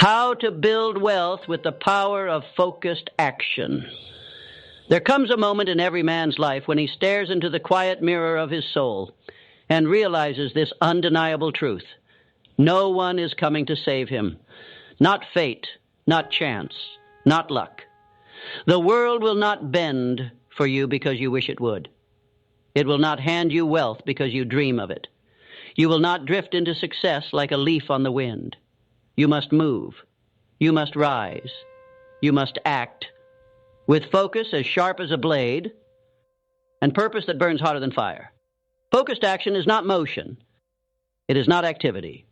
How to build wealth with the power of focused action. There comes a moment in every man's life when he stares into the quiet mirror of his soul and realizes this undeniable truth. No one is coming to save him. Not fate, not chance, not luck. The world will not bend for you because you wish it would. It will not hand you wealth because you dream of it. You will not drift into success like a leaf on the wind. You must move. You must rise. You must act with focus as sharp as a blade and purpose that burns hotter than fire. Focused action is not motion. It is not activity.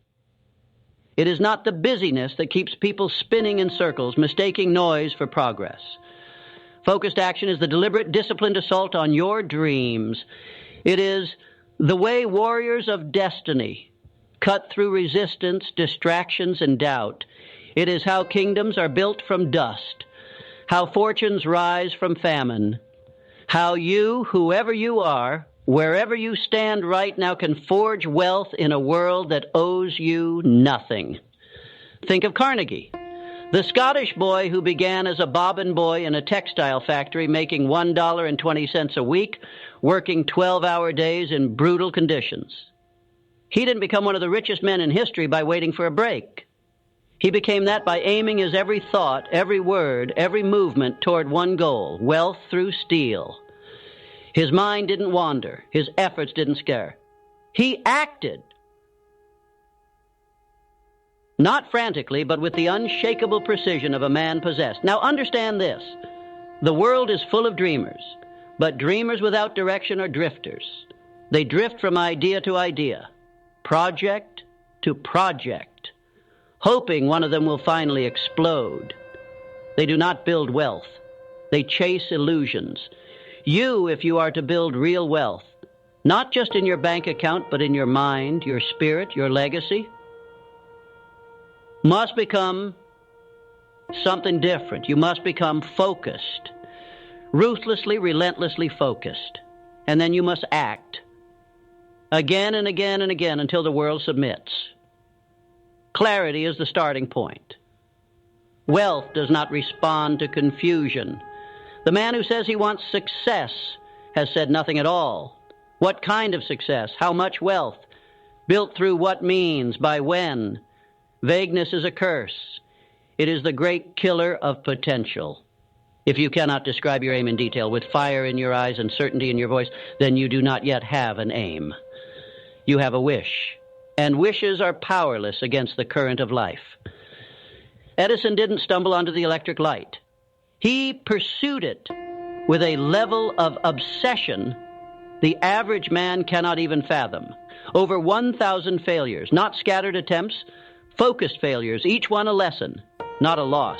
It is not the busyness that keeps people spinning in circles, mistaking noise for progress. Focused action is the deliberate, disciplined assault on your dreams. It is the way warriors of destiny cut through resistance, distractions, and doubt. It is how kingdoms are built from dust, how fortunes rise from famine, how you, whoever you are, wherever you stand right now, can forge wealth in a world that owes you nothing. Think of Carnegie, the Scottish boy who began as a bobbin boy in a textile factory making $1.20 a week, working 12-hour days in brutal conditions. He didn't become one of the richest men in history by waiting for a break. He became that by aiming his every thought, every word, every movement toward one goal, wealth through steel. His mind didn't wander. His efforts didn't scare. He acted. Not frantically, but with the unshakable precision of a man possessed. Now understand this. The world is full of dreamers, but dreamers without direction are drifters. They drift from idea to idea, project to project, hoping one of them will finally explode. They do not build wealth. They chase illusions. You, if you are to build real wealth, not just in your bank account, but in your mind, your spirit, your legacy, must become something different. You must become focused, ruthlessly, relentlessly focused. And then you must act again and again and again until the world submits. Clarity is the starting point. Wealth does not respond to confusion. The man who says he wants success has said nothing at all. What kind of success? How much wealth? Built through what means? By when? Vagueness is a curse. It is the great killer of potential. If you cannot describe your aim in detail with fire in your eyes and certainty in your voice, then you do not yet have an aim. You have a wish, and wishes are powerless against the current of life. Edison didn't stumble onto the electric light. He pursued it with a level of obsession the average man cannot even fathom. Over 1,000 failures, not scattered attempts, focused failures, each one a lesson, not a loss.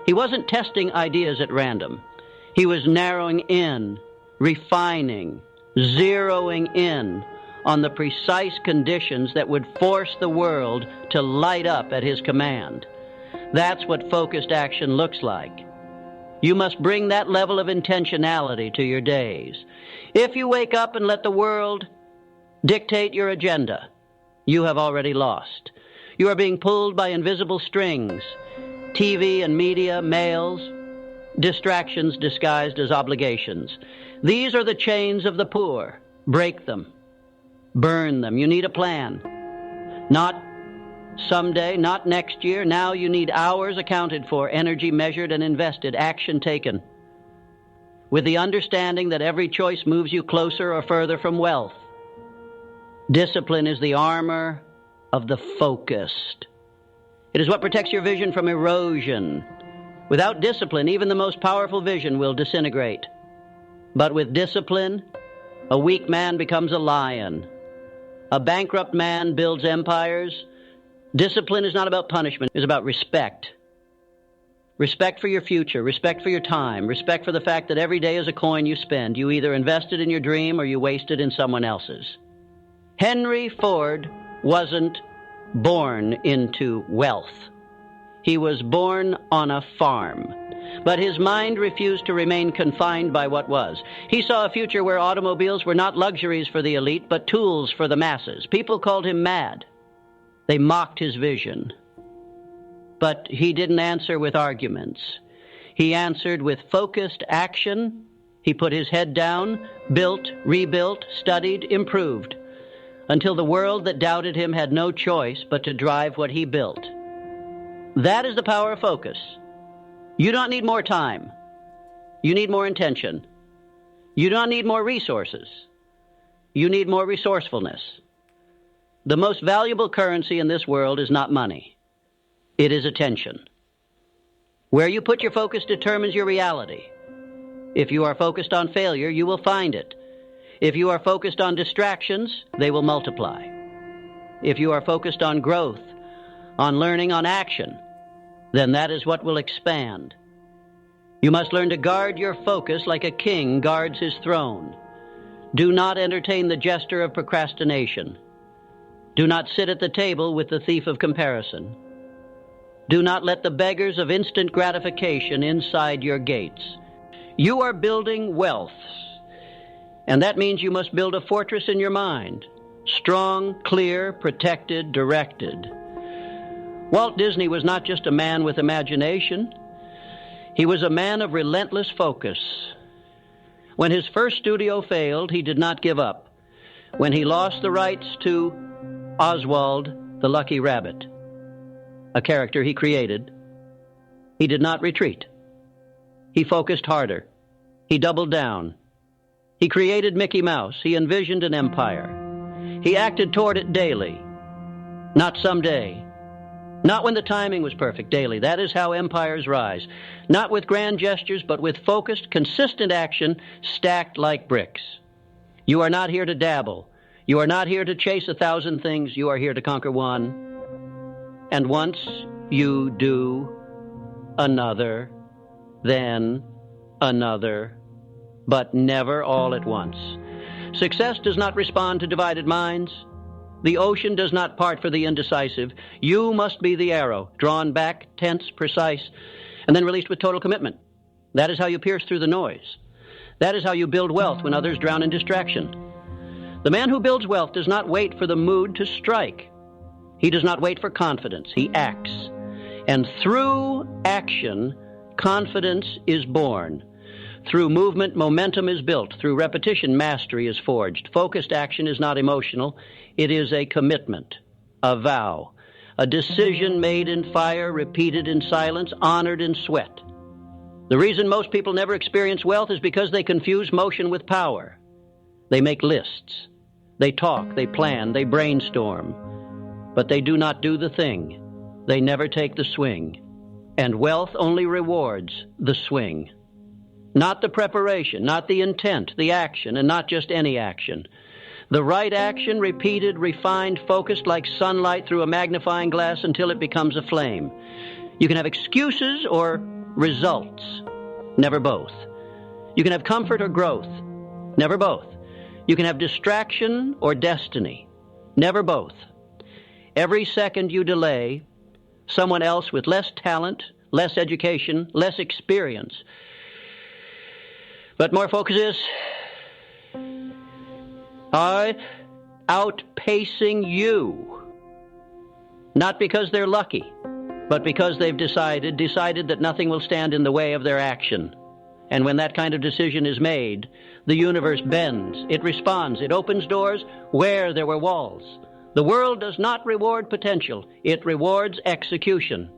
He wasn't testing ideas at random. He was narrowing in, refining, zeroing in on the precise conditions that would force the world to light up at his command. That's what focused action looks like. You must bring that level of intentionality to your days. If you wake up and let the world dictate your agenda, you have already lost. You are being pulled by invisible strings, TV and media, mails, distractions disguised as obligations. These are the chains of the poor. Break them. Burn them. You need a plan. Not someday, not next year. Now you need hours accounted for, energy measured and invested, action taken, with the understanding that every choice moves you closer or further from wealth. Discipline is the armor of the focused. It is what protects your vision from erosion. Without discipline, even the most powerful vision will disintegrate. But with discipline, a weak man becomes a lion. A bankrupt man builds empires. Discipline is not about punishment. It's about respect. Respect for your future, respect for your time, respect for the fact that every day is a coin you spend. You either invest it in your dream or you waste it in someone else's. Henry Ford wasn't born into wealth. He was born on a farm. But his mind refused to remain confined by what was. He saw a future where automobiles were not luxuries for the elite, but tools for the masses. People called him mad. They mocked his vision. But he didn't answer with arguments. He answered with focused action. He put his head down, built, rebuilt, studied, improved, until the world that doubted him had no choice but to drive what he built. That is the power of focus. You don't need more time. You need more intention. You don't need more resources. You need more resourcefulness. The most valuable currency in this world is not money. It is attention. Where you put your focus determines your reality. If you are focused on failure, you will find it. If you are focused on distractions, they will multiply. If you are focused on growth, on learning, on action, then that is what will expand. You must learn to guard your focus like a king guards his throne. Do not entertain the jester of procrastination. Do not sit at the table with the thief of comparison. Do not let the beggars of instant gratification inside your gates. You are building wealth, and that means you must build a fortress in your mind, strong, clear, protected, directed. Walt Disney was not just a man with imagination. He was a man of relentless focus. When his first studio failed, he did not give up. When he lost the rights to Oswald the Lucky Rabbit, a character he created, he did not retreat. He focused harder. He doubled down. He created Mickey Mouse. He envisioned an empire. He acted toward it daily, not someday. Not when the timing was perfect, daily. That is how empires rise. Not with grand gestures, but with focused, consistent action stacked like bricks. You are not here to dabble. You are not here to chase 1,000 things. You are here to conquer one. And once you do, another, then another, but never all at once. Success does not respond to divided minds. The ocean does not part for the indecisive. You must be the arrow, drawn back, tense, precise, and then released with total commitment. That is how you pierce through the noise. That is how you build wealth when others drown in distraction. The man who builds wealth does not wait for the mood to strike. He does not wait for confidence. He acts. And through action, confidence is born. Through movement, momentum is built. Through repetition, mastery is forged. Focused action is not emotional. It is a commitment, a vow, a decision made in fire, repeated in silence, honored in sweat. The reason most people never experience wealth is because they confuse motion with power. They make lists. They talk, they plan, they brainstorm. But they do not do the thing. They never take the swing. And wealth only rewards the swing. Not the preparation, not the intent, the action, and not just any action. The right action, repeated, refined, focused like sunlight through a magnifying glass until it becomes a flame. You can have excuses or results, never both. You can have comfort or growth, never both. You can have distraction or destiny, never both. Every second you delay, someone else with less talent, less education, less experience, but more focus is outpacing you. Not because they're lucky, but because they've decided that nothing will stand in the way of their action. And when that kind of decision is made, the universe bends, it responds, it opens doors where there were walls. The world does not reward potential, it rewards execution.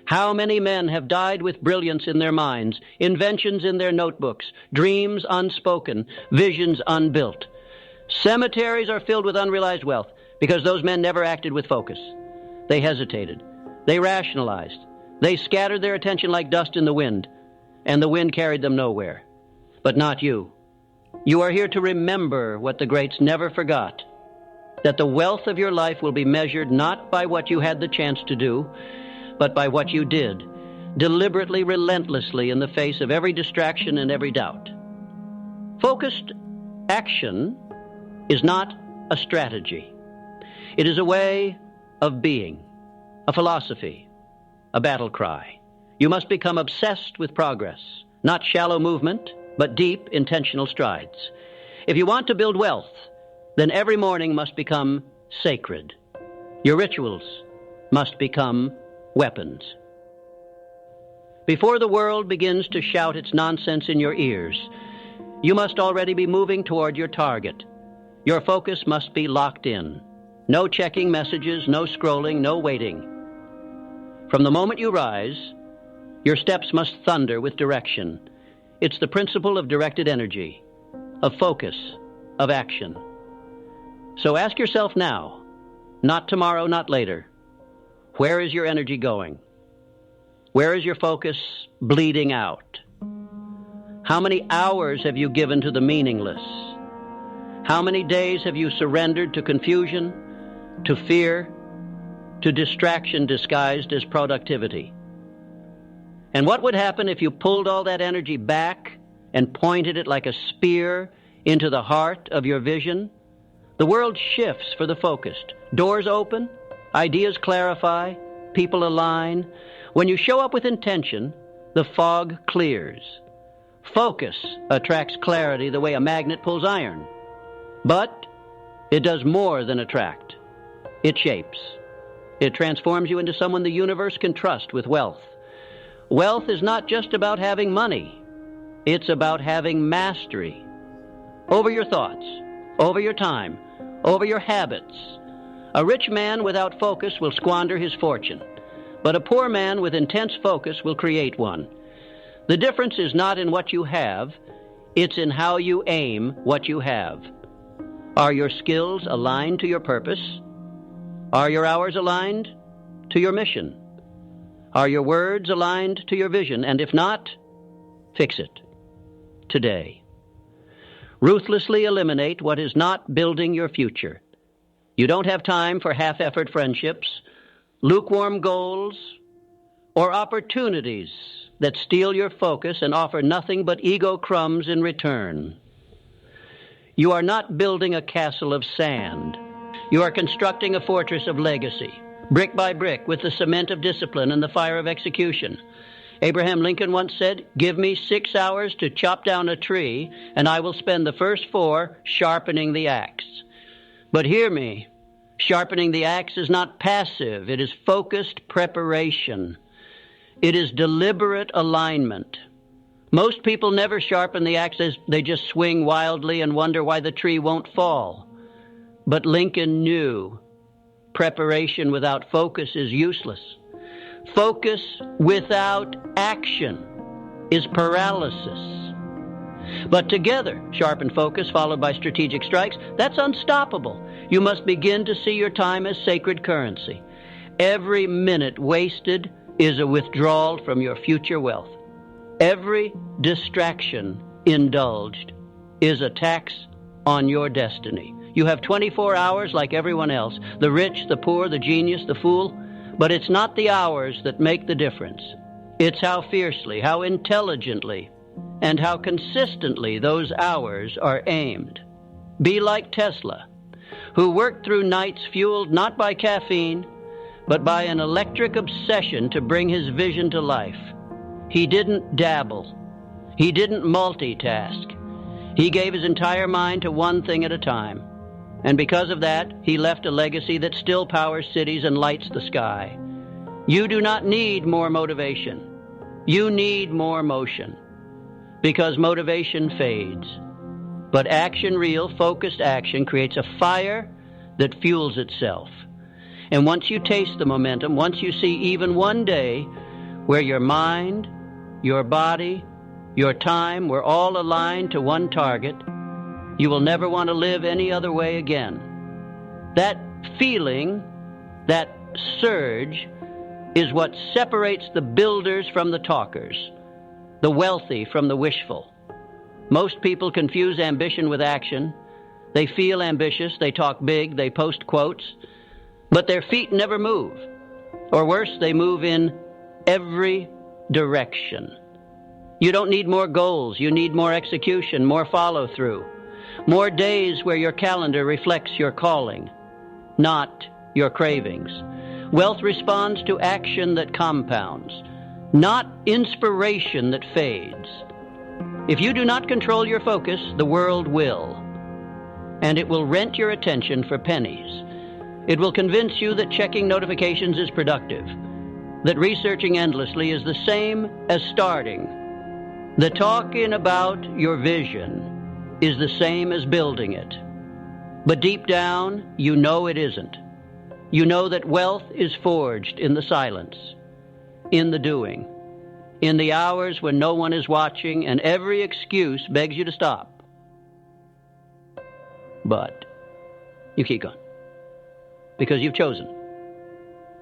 How many men have died with brilliance in their minds, inventions in their notebooks, dreams unspoken, visions unbuilt? Cemeteries are filled with unrealized wealth because those men never acted with focus. They hesitated. They rationalized. They scattered their attention like dust in the wind, and the wind carried them nowhere. But not you. You are here to remember what the greats never forgot, that the wealth of your life will be measured not by what you had the chance to do, but by what you did, deliberately, relentlessly, in the face of every distraction and every doubt. Focused action is not a strategy. It is a way of being, a philosophy, a battle cry. You must become obsessed with progress, not shallow movement, but deep, intentional strides. If you want to build wealth, then every morning must become sacred. Your rituals must become weapons. Before the world begins to shout its nonsense in your ears, you must already be moving toward your target. Your focus must be locked in. No checking messages, no scrolling, no waiting. From the moment you rise, your steps must thunder with direction. It's the principle of directed energy, of focus, of action. So ask yourself now, not tomorrow, not later, where is your energy going? Where is your focus bleeding out? How many hours have you given to the meaningless? How many days have you surrendered to confusion, to fear, to distraction disguised as productivity? And what would happen if you pulled all that energy back and pointed it like a spear into the heart of your vision? The world shifts for the focused. Doors open, ideas clarify, people align. When you show up with intention, the fog clears. Focus attracts clarity the way a magnet pulls iron. But it does more than attract. It shapes. It transforms you into someone the universe can trust with wealth. Wealth is not just about having money. It's about having mastery over your thoughts, over your time, over your habits. A rich man without focus will squander his fortune, but a poor man with intense focus will create one. The difference is not in what you have, it's in how you aim what you have. Are your skills aligned to your purpose? Are your hours aligned to your mission? Are your words aligned to your vision? And if not, fix it today. Ruthlessly eliminate what is not building your future. You don't have time for half-effort friendships, lukewarm goals, or opportunities that steal your focus and offer nothing but ego crumbs in return. You are not building a castle of sand. You are constructing a fortress of legacy, brick by brick, with the cement of discipline and the fire of execution. Abraham Lincoln once said, "Give me 6 hours to chop down a tree, and I will spend the first 4 sharpening the axe." But hear me, sharpening the axe is not passive. It is focused preparation. It is deliberate alignment. Most people never sharpen the axe. They just swing wildly and wonder why the tree won't fall. But Lincoln knew preparation without focus is useless. Focus without action is paralysis. But together, sharpened focus followed by strategic strikes, that's unstoppable. You must begin to see your time as sacred currency. Every minute wasted is a withdrawal from your future wealth. Every distraction indulged is a tax on your destiny. You have 24 hours like everyone else, the rich, the poor, the genius, the fool, but it's not the hours that make the difference. It's how fiercely, how intelligently, and how consistently those hours are aimed. Be like Tesla, who worked through nights fueled not by caffeine, but by an electric obsession to bring his vision to life. He didn't dabble. He didn't multitask. He gave his entire mind to one thing at a time. And because of that, he left a legacy that still powers cities and lights the sky. You do not need more motivation. You need more motion. Because motivation fades. But action, real, focused action, creates a fire that fuels itself. And once you taste the momentum, once you see even one day where your mind, your body, your time were all aligned to one target, you will never want to live any other way again. That feeling, that surge, is what separates the builders from the talkers, the wealthy from the wishful. Most people confuse ambition with action. They feel ambitious, they talk big, they post quotes, but their feet never move. Or worse, they move in every direction. You don't need more goals. You need more execution, more follow-through, more days where your calendar reflects your calling, not your cravings. Wealth responds to action that compounds, not inspiration that fades. If you do not control your focus, the world will, and it will rent your attention for pennies. It will convince you that checking notifications is productive. that researching endlessly is the same as starting. The talking about your vision is the same as building it. But deep down, you know it isn't. You know that wealth is forged in the silence, in the doing, in the hours when no one is watching and every excuse begs you to stop. But you keep going because you've chosen.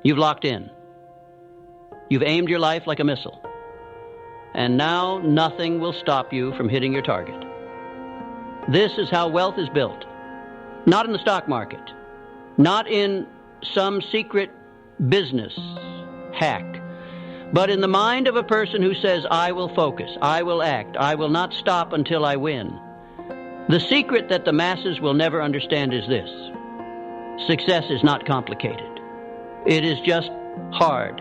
You've locked in. You've aimed your life like a missile. And now nothing will stop you from hitting your target. This is how wealth is built. Not in the stock market. Not in some secret business hack. But in the mind of a person who says, I will focus, I will act, I will not stop until I win. The secret that the masses will never understand is this. Success is not complicated. It is just hard.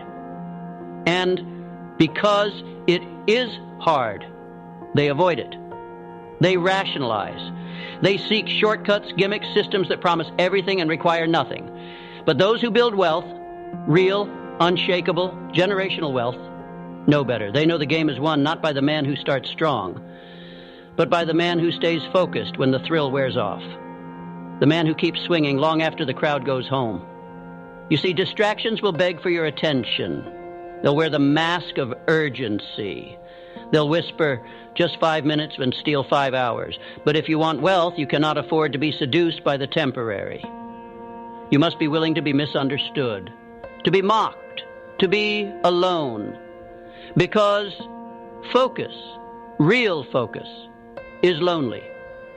And because it is hard, they avoid it. They rationalize. They seek shortcuts, gimmicks, systems that promise everything and require nothing. But those who build wealth, real, unshakable, generational wealth, know better. They know the game is won not by the man who starts strong, but by the man who stays focused when the thrill wears off. The man who keeps swinging long after the crowd goes home. You see, distractions will beg for your attention. They'll wear the mask of urgency. They'll whisper, just 5 minutes and steal 5 hours. But if you want wealth, you cannot afford to be seduced by the temporary. You must be willing to be misunderstood, to be mocked, to be alone. Because focus, real focus, is lonely.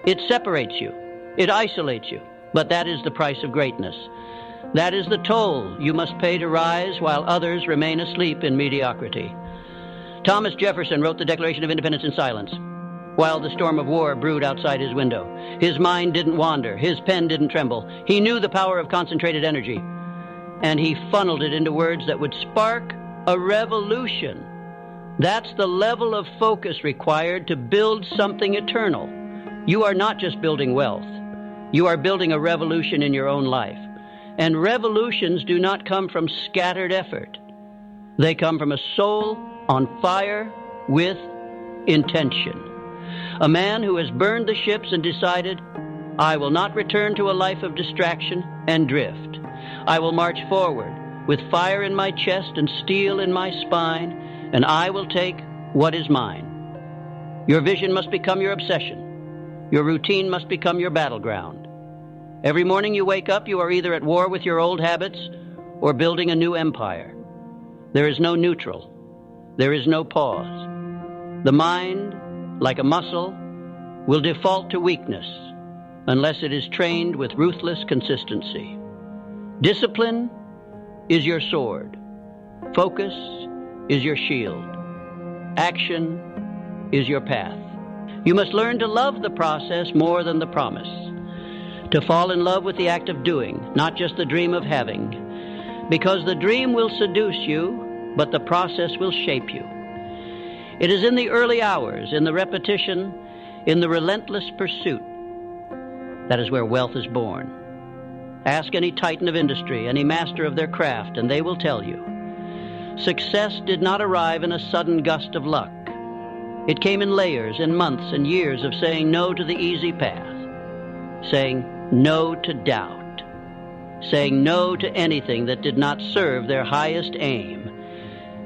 It separates you. It isolates you. But that is the price of greatness. That is the toll you must pay to rise while others remain asleep in mediocrity. Thomas Jefferson wrote the Declaration of Independence in silence, while the storm of war brewed outside his window. His mind didn't wander. His pen didn't tremble. He knew the power of concentrated energy, and he funneled it into words that would spark a revolution. That's the level of focus required to build something eternal. You are not just building wealth. You are building a revolution in your own life. And revolutions do not come from scattered effort. They come from a soul on fire with intention. A man who has burned the ships and decided, I will not return to a life of distraction and drift. I will march forward with fire in my chest and steel in my spine, and I will take what is mine. Your vision must become your obsession. Your routine must become your battleground. Every morning you wake up, you are either at war with your old habits or building a new empire. There is no neutral. There is no pause. The mind, like a muscle, will default to weakness unless it is trained with ruthless consistency. Discipline is your sword. Focus is your shield. Action is your path. You must learn to love the process more than the promise. To fall in love with the act of doing, not just the dream of having. Because the dream will seduce you, but the process will shape you. It is in the early hours, in the repetition, in the relentless pursuit, that is where wealth is born. Ask any titan of industry, any master of their craft, and they will tell you. Success did not arrive in a sudden gust of luck. It came in layers, in months and years of saying no to the easy path, saying no to doubt, saying no to anything that did not serve their highest aim.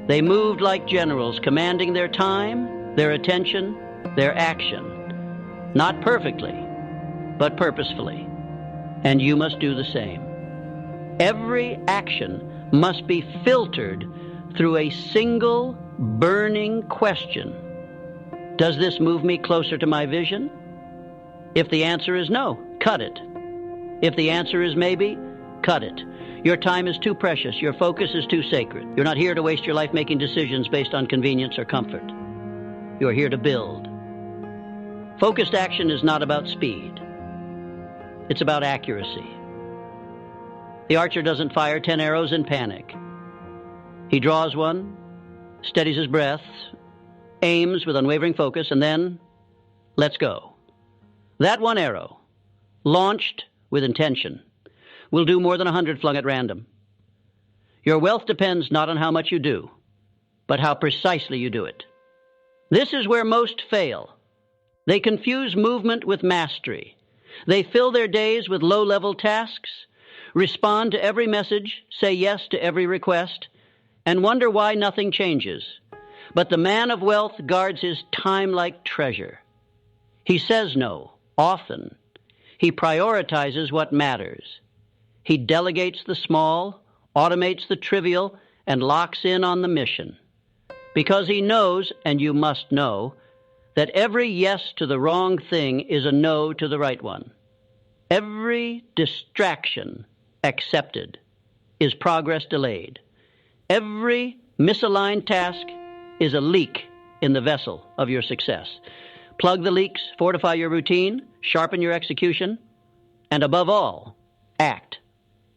They moved like generals, commanding their time, their attention, their action. Not perfectly, but purposefully. And you must do the same. Every action must be filtered through a single burning question. Does this move me closer to my vision? If the answer is no, cut it. If the answer is maybe, cut it. Your time is too precious. Your focus is too sacred. You're not here to waste your life making decisions based on convenience or comfort. You're here to build. Focused action is not about speed. It's about accuracy. The archer doesn't fire 10 arrows in panic. He draws one, steadies his breath, aims with unwavering focus, and then lets go. That one arrow, launched with intention, will do more than 100 flung at random. Your wealth depends not on how much you do, but how precisely you do it. This is where most fail. They confuse movement with mastery. They fill their days with low-level tasks, respond to every message, say yes to every request, and wonder why nothing changes. But the man of wealth guards his time like treasure. He says no, often. He prioritizes what matters. He delegates the small, automates the trivial, and locks in on the mission. Because he knows, and you must know, that every yes to the wrong thing is a no to the right one. Every distraction accepted is progress delayed. Every misaligned task is a leak in the vessel of your success. Plug the leaks, fortify your routine, sharpen your execution, and above all, act.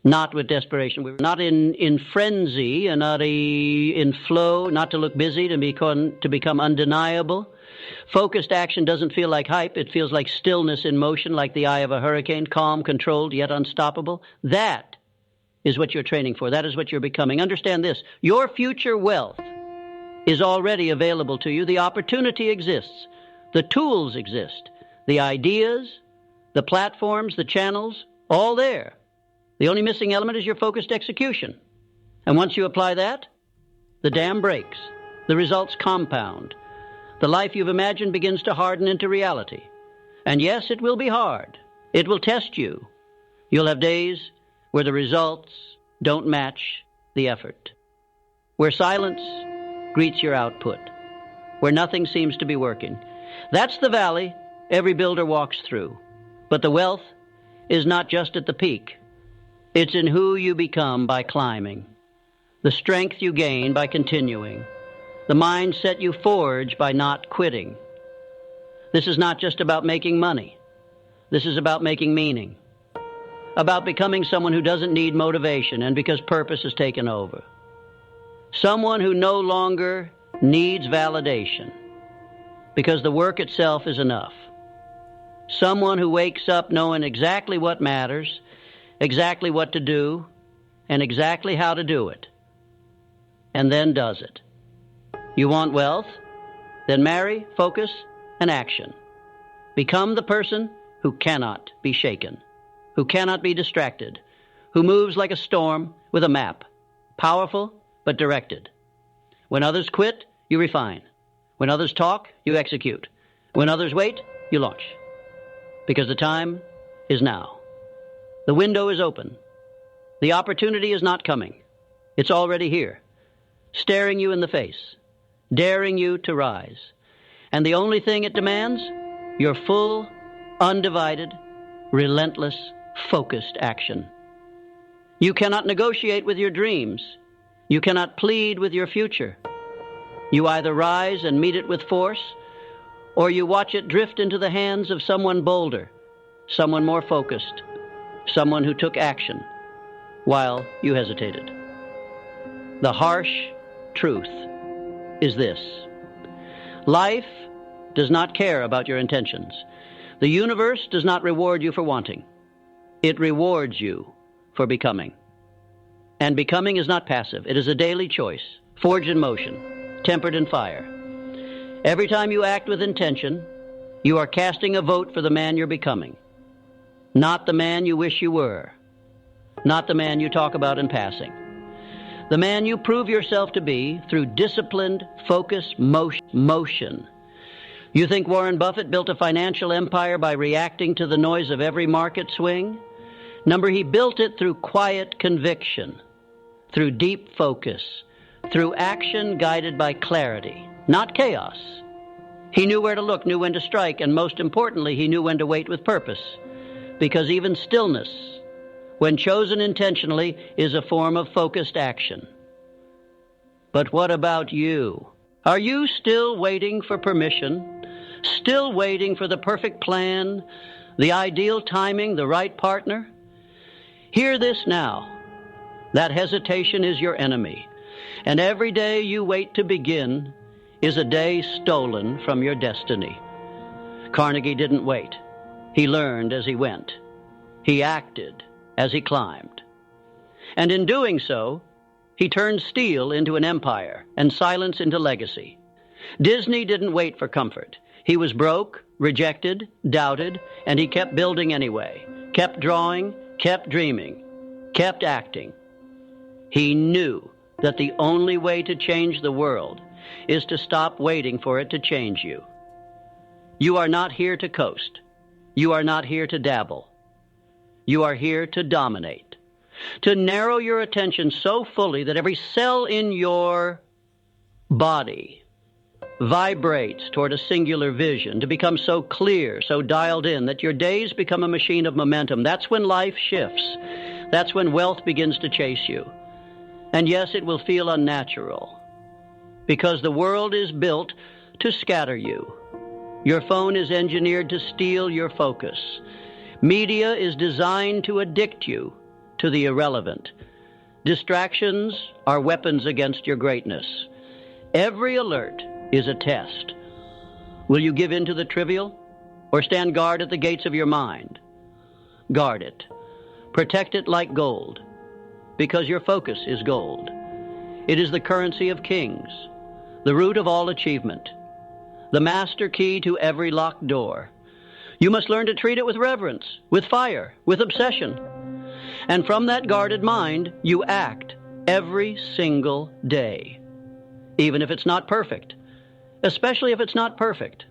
Not with desperation. We're not in frenzy, and not in flow, not to look busy, to become undeniable. Focused action doesn't feel like hype. It feels like stillness in motion, like the eye of a hurricane, calm, controlled, yet unstoppable. That is what you're training for. That is what you're becoming. Understand this. Your future wealth is already available to you. The opportunity exists. The tools exist. The ideas, the platforms, the channels, all there. The only missing element is your focused execution. And once you apply that, the dam breaks. The results compound. The life you've imagined begins to harden into reality. And yes, it will be hard. It will test you. You'll have days where the results don't match the effort, where silence greets your output, where nothing seems to be working. That's the valley every builder walks through. But the wealth is not just at the peak. It's in who you become by climbing, the strength you gain by continuing, the mindset you forge by not quitting. This is not just about making money. This is about making meaning, about becoming someone who doesn't need motivation and because purpose has taken over. Someone who no longer needs validation because the work itself is enough. Someone who wakes up knowing exactly what matters, exactly what to do, and exactly how to do it, and then does it. You want wealth? Then marry, focus, and action. Become the person who cannot be shaken, who cannot be distracted, who moves like a storm with a map, powerful but directed. When others quit, you refine. When others talk, you execute. When others wait, you launch. Because the time is now. The window is open. The opportunity is not coming. It's already here, staring you in the face, daring you to rise. And the only thing it demands, your full, undivided, relentless, focused action. You cannot negotiate with your dreams. You cannot plead with your future. You either rise and meet it with force, or you watch it drift into the hands of someone bolder, someone more focused, someone who took action while you hesitated. The harsh truth is this: life does not care about your intentions. The universe does not reward you for wanting. It rewards you for becoming. And becoming is not passive. It is a daily choice, forged in motion, tempered in fire. Every time you act with intention, you are casting a vote for the man you're becoming. Not the man you wish you were. Not the man you talk about in passing. The man you prove yourself to be through disciplined, focused motion. You think Warren Buffett built a financial empire by reacting to the noise of every market swing? Number, he built it through quiet conviction, through deep focus, through action guided by clarity, not chaos. He knew where to look, knew when to strike, and most importantly, he knew when to wait with purpose. Because even stillness, when chosen intentionally, is a form of focused action. But what about you? Are you still waiting for permission? Still waiting for the perfect plan, the ideal timing, the right partner? Hear this now. That hesitation is your enemy. And every day you wait to begin is a day stolen from your destiny. Carnegie didn't wait. He learned as he went. He acted as he climbed. And in doing so, He turned steel into an empire and silence into legacy. Disney didn't wait for comfort. He was broke, rejected, doubted, and he kept building anyway, kept drawing, kept dreaming, kept acting. He knew that the only way to change the world is to stop waiting for it to change you. You are not here to coast. You are not here to dabble. You are here to dominate, to narrow your attention so fully that every cell in your body vibrates toward a singular vision, to become so clear, so dialed in, that your days become a machine of momentum. That's when life shifts. That's when wealth begins to chase you. And yes, it will feel unnatural, because the world is built to scatter you. Your phone is engineered to steal your focus. Media is designed to addict you to the irrelevant. Distractions are weapons against your greatness. Every alert is a test. Will you give in to the trivial or stand guard at the gates of your mind? Guard it. Protect it like gold, because your focus is gold. It is the currency of kings, the root of all achievement, the master key to every locked door. You must learn to treat it with reverence, with fire, with obsession. And from that guarded mind, you act every single day, even if it's not perfect, especially if it's not perfect,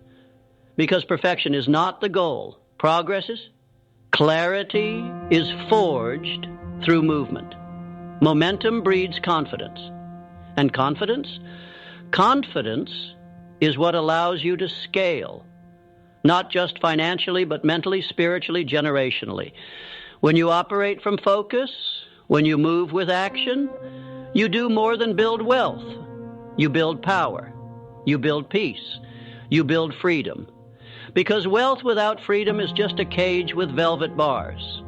because perfection is not the goal. Progress is. Clarity is forged through movement. Momentum breeds confidence. And confidence is what allows you to scale, not just financially, but mentally, spiritually, generationally. When you operate from focus, when you move with action, you do more than build wealth. You build power. You build peace. You build freedom. Because wealth without freedom is just a cage with velvet bars.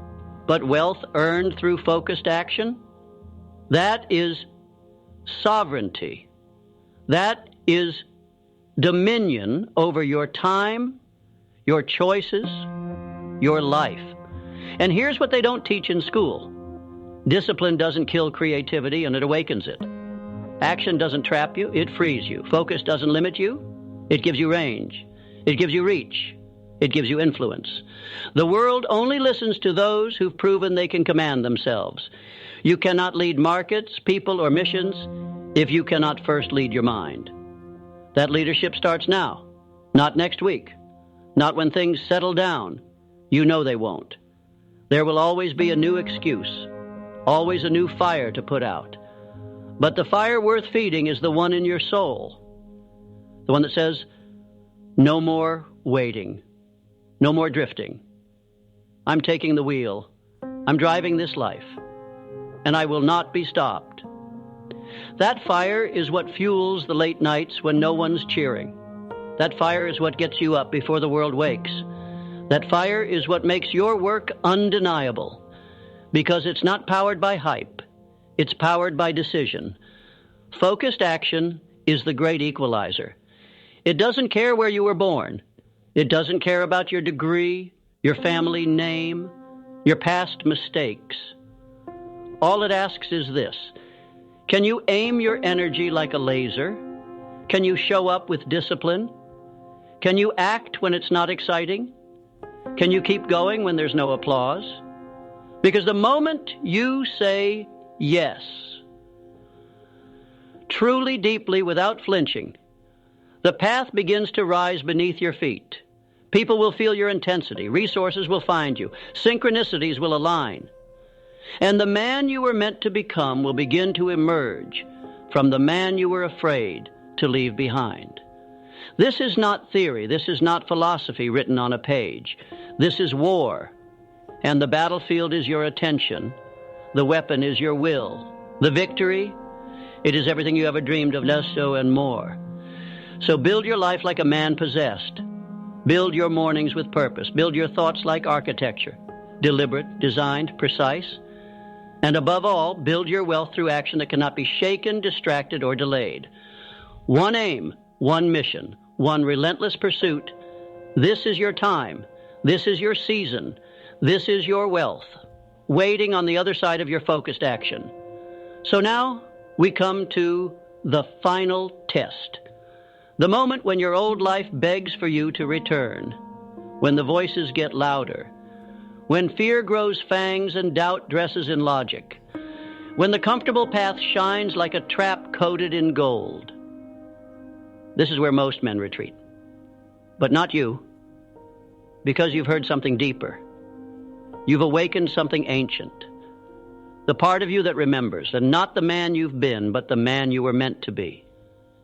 But wealth earned through focused action, that is sovereignty. That is dominion over your time, your choices, your life. And here's what they don't teach in school. Discipline doesn't kill creativity, and it awakens it. Action doesn't trap you, it frees you. Focus doesn't limit you, it gives you range. It gives you reach. It gives you influence. The world only listens to those who've proven they can command themselves. You cannot lead markets, people, or missions if you cannot first lead your mind. That leadership starts now, not next week, not when things settle down. You know they won't. There will always be a new excuse, always a new fire to put out. But the fire worth feeding is the one in your soul, the one that says, no more waiting, no more drifting. I'm taking the wheel. I'm driving this life, and I will not be stopped. That fire is what fuels the late nights when no one's cheering. That fire is what gets you up before the world wakes. That fire is what makes your work undeniable, because it's not powered by hype. It's powered by decision. Focused action is the great equalizer. It doesn't care where you were born. It doesn't care about your degree, your family name, your past mistakes. All it asks is this: can you aim your energy like a laser? Can you show up with discipline? Can you act when it's not exciting? Can you keep going when there's no applause? Because the moment you say yes, truly, deeply, without flinching, the path begins to rise beneath your feet. People will feel your intensity. Resources will find you. Synchronicities will align. And the man you were meant to become will begin to emerge from the man you were afraid to leave behind. This is not theory. This is not philosophy written on a page. This is war. And the battlefield is your attention. The weapon is your will. The victory, it is everything you ever dreamed of, less so and more. So build your life like a man possessed. Build your mornings with purpose. Build your thoughts like architecture, deliberate, designed, precise. And above all, build your wealth through action that cannot be shaken, distracted, or delayed. One aim, one mission, one relentless pursuit. This is your time. This is your season. This is your wealth, waiting on the other side of your focused action. So now, we come to the final test. The moment when your old life begs for you to return, when the voices get louder, when fear grows fangs and doubt dresses in logic, when the comfortable path shines like a trap coated in gold. This is where most men retreat. But not you, because you've heard something deeper. You've awakened something ancient. The part of you that remembers, and not the man you've been, but the man you were meant to be.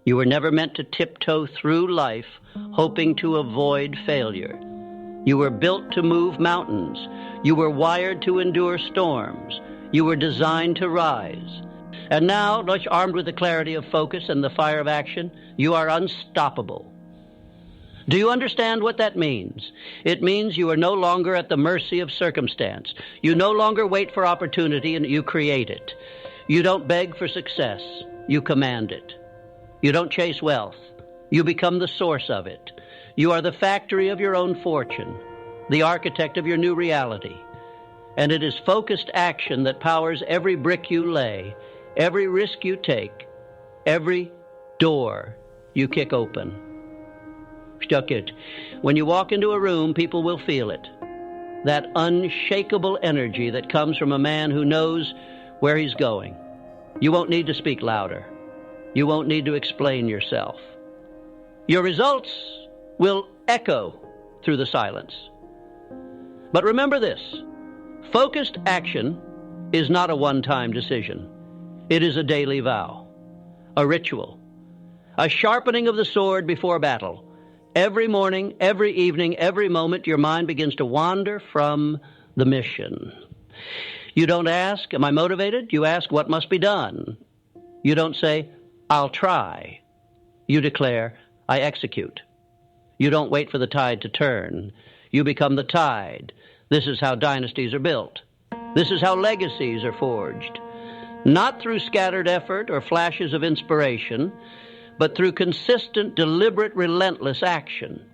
You were never meant to tiptoe through life hoping to avoid failure. You were built to move mountains. You were wired to endure storms. You were designed to rise. And now, armed with the clarity of focus and the fire of action, you are unstoppable. Do you understand what that means? It means you are no longer at the mercy of circumstance. You no longer wait for opportunity and you create it. You don't beg for success. You command it. You don't chase wealth. You become the source of it. You are the factory of your own fortune, the architect of your new reality. And it is focused action that powers every brick you lay, every risk you take, every door you kick open. Stuck it. When you walk into a room, people will feel it. That unshakable energy that comes from a man who knows where he's going. You won't need to speak louder. You won't need to explain yourself. Your results will echo through the silence. But remember this, focused action is not a one-time decision. It is a daily vow, a ritual, a sharpening of the sword before battle. Every morning, every evening, every moment, your mind begins to wander from the mission. You don't ask, am I motivated? You ask, what must be done? You don't say, I'll try. You declare, I execute. You don't wait for the tide to turn. You become the tide. This is how dynasties are built. This is how legacies are forged. Not through scattered effort or flashes of inspiration, but through consistent, deliberate, relentless action.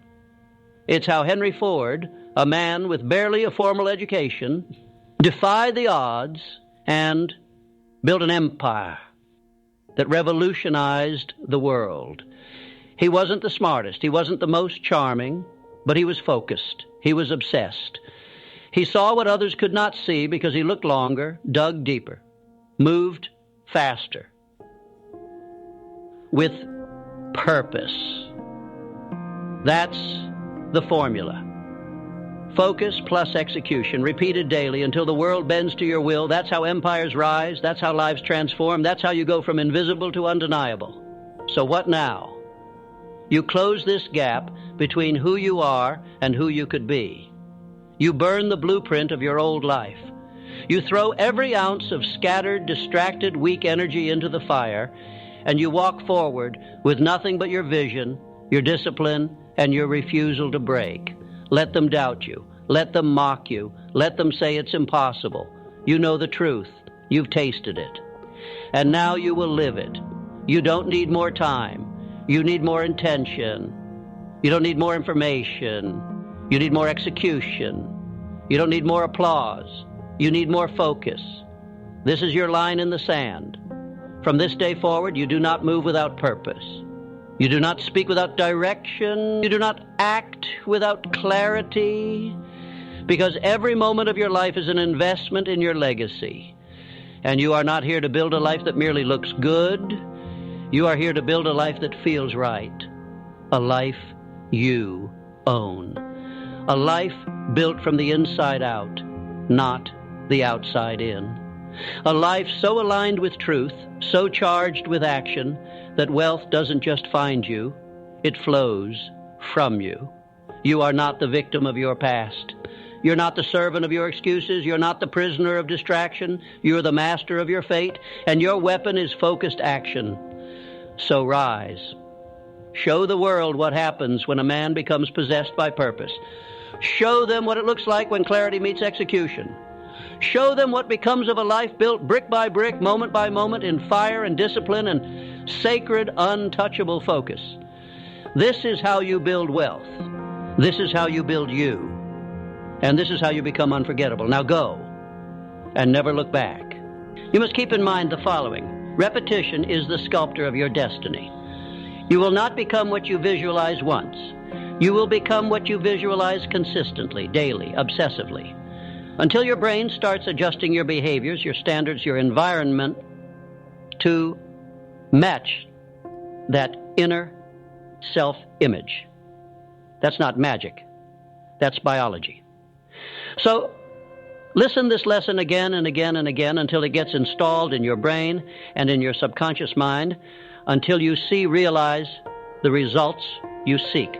It's how Henry Ford, a man with barely a formal education, defied the odds and built an empire that revolutionized the world. He wasn't the smartest, he wasn't the most charming, but he was focused, he was obsessed. He saw what others could not see because he looked longer, dug deeper, moved faster, with purpose. That's the formula. Focus plus execution, repeated daily until the world bends to your will. That's how empires rise. That's how lives transform. That's how you go from invisible to undeniable. So what now? You close this gap between who you are and who you could be. You burn the blueprint of your old life. You throw every ounce of scattered, distracted, weak energy into the fire, and you walk forward with nothing but your vision, your discipline, and your refusal to break. Let them doubt you. Let them mock you. Let them say it's impossible. You know the truth. You've tasted it. And now you will live it. You don't need more time. You need more intention. You don't need more information. You need more execution. You don't need more applause. You need more focus. This is your line in the sand. From this day forward, you do not move without purpose. You do not speak without direction. You do not act without clarity, because every moment of your life is an investment in your legacy. And you are not here to build a life that merely looks good. You are here to build a life that feels right, a life you own, a life built from the inside out, not the outside in. A life so aligned with truth, so charged with action, that wealth doesn't just find you, it flows from you. You are not the victim of your past. You're not the servant of your excuses. You're not the prisoner of distraction. You're the master of your fate, and your weapon is focused action. So rise. Show the world what happens when a man becomes possessed by purpose. Show them what it looks like when clarity meets execution. Show them what becomes of a life built brick by brick, moment by moment, in fire and discipline and sacred, untouchable focus. This is how you build wealth. This is how you build you. And this is how you become unforgettable. Now go and never look back. You must keep in mind the following. Repetition is the sculptor of your destiny. You will not become what you visualize once. You will become what you visualize consistently, daily, obsessively, until your brain starts adjusting your behaviors, your standards, your environment to match that inner self-image. That's not magic. That's biology. So listen this lesson again and again and again until it gets installed in your brain and in your subconscious mind, until you realize the results you seek.